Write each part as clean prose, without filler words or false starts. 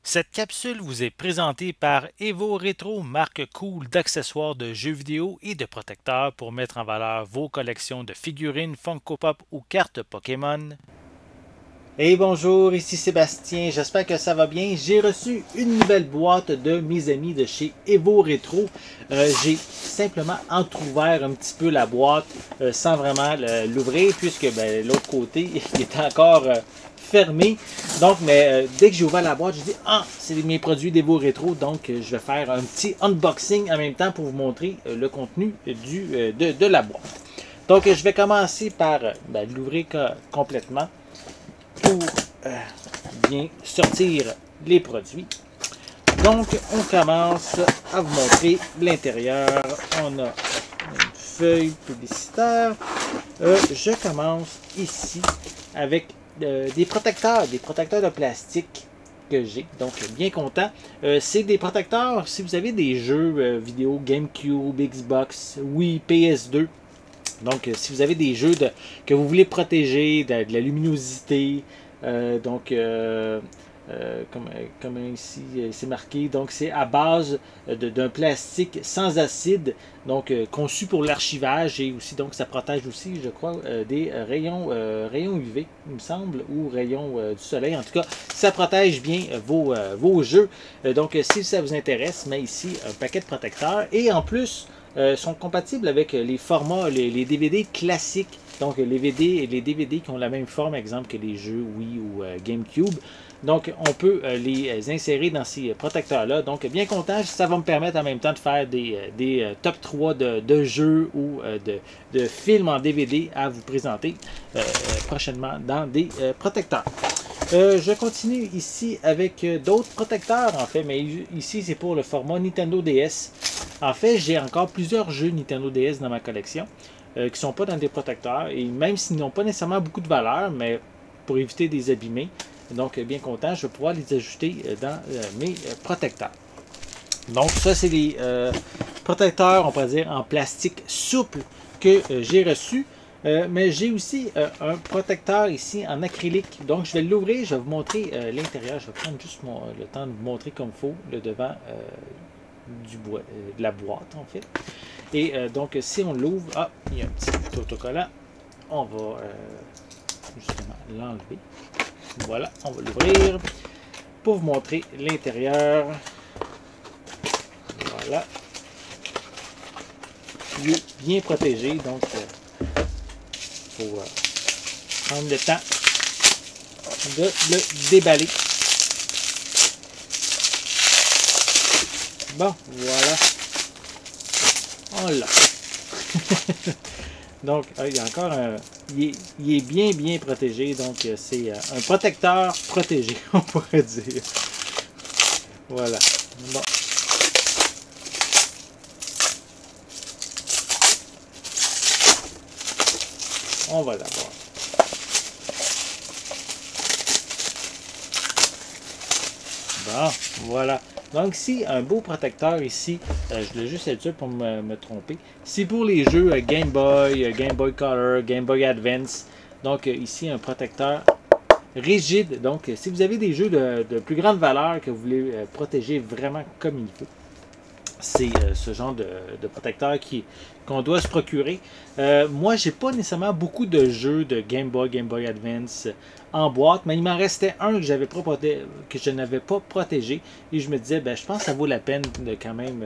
Cette capsule vous est présentée par Evo Retro, marque cool d'accessoires de jeux vidéo et de protecteurs pour mettre en valeur vos collections de figurines Funko Pop ou cartes Pokémon. Hey bonjour, ici Sébastien, j'espère que ça va bien. J'ai reçu une nouvelle boîte de mes amis de chez Evo Retro. J'ai simplement entrouvert un petit peu la boîte sans vraiment l'ouvrir puisque l'autre côté il est encore fermé. Donc, dès que j'ai ouvert la boîte, je dis ah, c'est mes produits d'Evo Retro. Donc, je vais faire un petit unboxing en même temps pour vous montrer le contenu de la boîte. Donc, je vais commencer par l'ouvrir complètement pour bien sortir les produits. Donc, on commence à vous montrer l'intérieur. On a une feuille publicitaire. Je commence ici avec des protecteurs de plastique que j'ai. Donc, bien content. C'est des protecteurs, si vous avez des jeux vidéo GameCube, Xbox, Wii, PS2. Donc, si vous avez des jeux que vous voulez protéger de la luminosité, comme ici c'est marqué, donc c'est à base d'un plastique sans acide, donc conçu pour l'archivage et aussi donc ça protège aussi, je crois, des rayons UV, il me semble, ou rayons du soleil. En tout cas, ça protège bien vos jeux. Donc, si ça vous intéresse, mais ici un paquet de protecteurs et en plus sont compatibles avec les formats, les DVD classiques. Donc, les DVD qui ont la même forme, exemple, que les jeux Wii ou GameCube. Donc, on peut les insérer dans ces protecteurs-là. Donc, bien content, ça va me permettre en même temps de faire des top 3 de jeux ou de films en DVD à vous présenter prochainement dans des protecteurs. Je continue ici avec d'autres protecteurs, en fait, mais ici, c'est pour le format Nintendo DS. En fait, j'ai encore plusieurs jeux Nintendo DS dans ma collection qui ne sont pas dans des protecteurs, et même s'ils n'ont pas nécessairement beaucoup de valeur, mais pour éviter des abîmer, donc bien content, je vais pouvoir les ajouter dans mes protecteurs. Donc ça, c'est les protecteurs, on pourrait dire, en plastique souple que j'ai reçus. Mais j'ai aussi un protecteur ici en acrylique. Donc je vais l'ouvrir, je vais vous montrer l'intérieur. Je vais prendre juste le temps de vous montrer comme il faut le devant de la boîte en fait. Et donc si on l'ouvre, ah, il y a un petit autocollant. On va justement l'enlever. Voilà, on va l'ouvrir pour vous montrer l'intérieur. Voilà. Il est bien protégé, donc il faut prendre le temps de le déballer. Bon, voilà. On l'a. Donc, il y a encore un... Il est bien protégé, donc c'est un protecteur protégé, on pourrait dire. Voilà. Bon. On va l'avoir. Bon, voilà. Donc ici, un beau protecteur ici, je voulais juste être sûr pour me tromper. C'est pour les jeux Game Boy, Game Boy Color, Game Boy Advance. Donc ici, un protecteur rigide. Donc si vous avez des jeux de plus grande valeur que vous voulez protéger vraiment comme il faut, c'est ce genre de protecteur qu'on doit se procurer. Moi, j'ai pas nécessairement beaucoup de jeux de Game Boy Advance en boîte, mais il m'en restait un que je n'avais pas protégé. Et je me disais, je pense que ça vaut la peine de quand même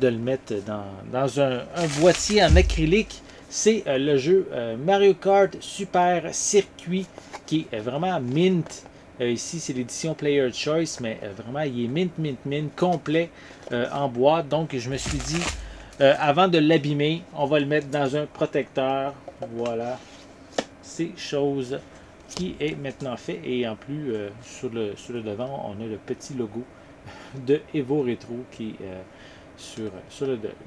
de le mettre dans un boîtier en acrylique. C'est le jeu Mario Kart Super Circuit qui est vraiment mint. Ici, c'est l'édition Player Choice, mais vraiment, il est mint, complet en boîte. Donc, je me suis dit, avant de l'abîmer, on va le mettre dans un protecteur. Voilà. C'est chose qui est maintenant fait. Et en plus, sur le devant, on a le petit logo de Evo Retro qui est sur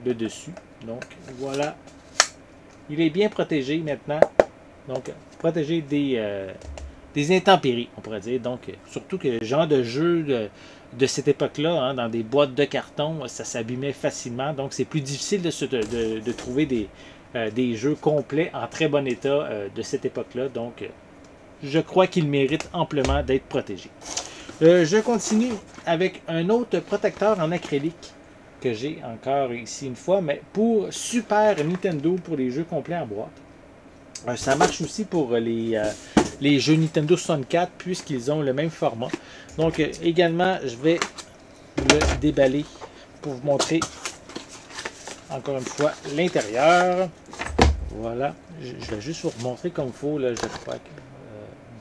le dessus. Donc, voilà. Il est bien protégé maintenant. Donc, protégé des intempéries, on pourrait dire. Donc, surtout que le genre de jeu de cette époque-là, hein, dans des boîtes de carton, ça s'abîmait facilement. Donc, c'est plus difficile de trouver des jeux complets en très bon état de cette époque-là. Donc, je crois qu'il mérite amplement d'être protégé. Je continue avec un autre protecteur en acrylique que j'ai encore ici une fois, mais pour Super Nintendo, pour les jeux complets en boîte. Ça marche aussi pour les jeux Nintendo 64 puisqu'ils ont le même format. Donc également, je vais le déballer pour vous montrer encore une fois l'intérieur. Voilà, je vais juste vous montrer comme il faut, là, je crois que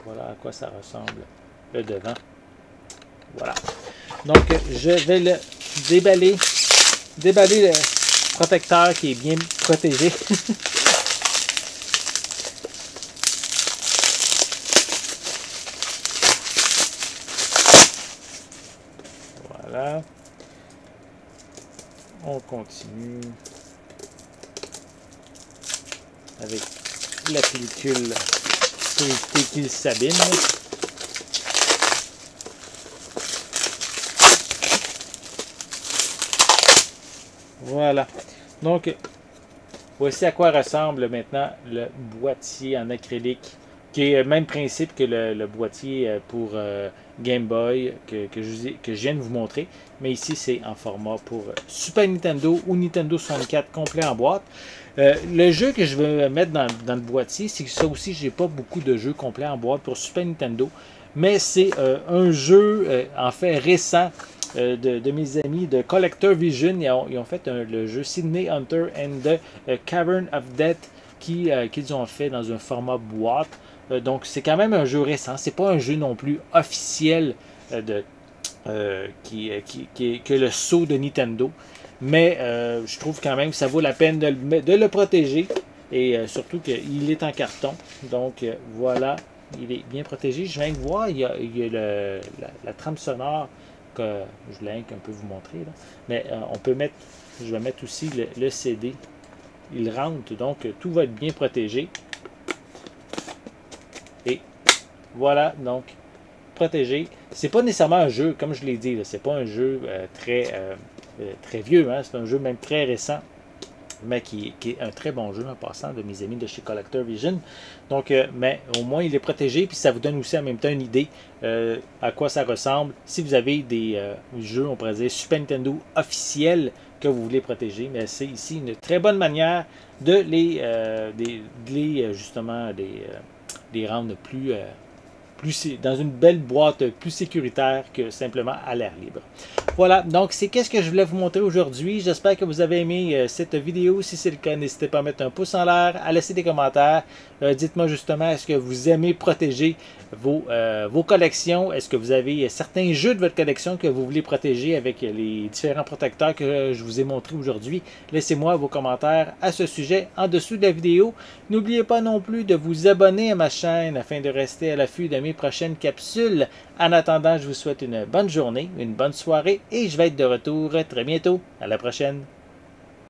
voilà à quoi ça ressemble le devant. Voilà. Donc, je vais le déballer le protecteur qui est bien protégé. Voilà. On continue avec la pellicule pour éviter qu'il s'abîme. Voilà. Donc, voici à quoi ressemble maintenant le boîtier en acrylique, qui est le même principe que le boîtier pour Game Boy que je viens de vous montrer. Mais ici, c'est en format pour Super Nintendo ou Nintendo 64 complet en boîte. Le jeu que je vais mettre dans le boîtier, c'est que ça aussi, j'ai pas beaucoup de jeux complets en boîte pour Super Nintendo. Mais c'est un jeu, en fait, récent de mes amis de Collector Vision. Ils ont fait le jeu Sydney Hunter and the Cavern of Death qu'ils ont fait dans un format boîte. Donc c'est quand même un jeu récent. C'est pas un jeu non plus officiel qui est le sceau de Nintendo. Mais je trouve quand même que ça vaut la peine de le protéger. Et surtout qu'il est en carton. Donc voilà, il est bien protégé. Je viens de voir, il y a la trame sonore que je l'ai un peu vous montrer. Là. Mais on peut mettre, je vais mettre aussi le CD. Il rentre, donc tout va être bien protégé. Et voilà, donc protégé. C'est pas nécessairement un jeu, comme je l'ai dit, c'est pas un jeu très vieux, hein, c'est un jeu même très récent, mais qui est un très bon jeu en passant de mes amis de chez Collector Vision. Donc, mais au moins il est protégé, puis ça vous donne aussi en même temps une idée à quoi ça ressemble. Si vous avez des jeux, on pourrait dire Super Nintendo officiels que vous voulez protéger, mais c'est ici une très bonne manière de les rendre plus dans une belle boîte plus sécuritaire que simplement à l'air libre. Voilà, donc c'est qu'est-ce que je voulais vous montrer aujourd'hui. J'espère que vous avez aimé cette vidéo. Si c'est le cas, n'hésitez pas à mettre un pouce en l'air, à laisser des commentaires. Dites-moi justement, est-ce que vous aimez protéger vos collections? Est-ce que vous avez certains jeux de votre collection que vous voulez protéger avec les différents protecteurs que je vous ai montrés aujourd'hui? Laissez-moi vos commentaires à ce sujet en dessous de la vidéo. N'oubliez pas non plus de vous abonner à ma chaîne afin de rester à l'affût de mes prochaines capsules. En attendant, je vous souhaite une bonne journée, une bonne soirée et je vais être de retour très bientôt. À la prochaine!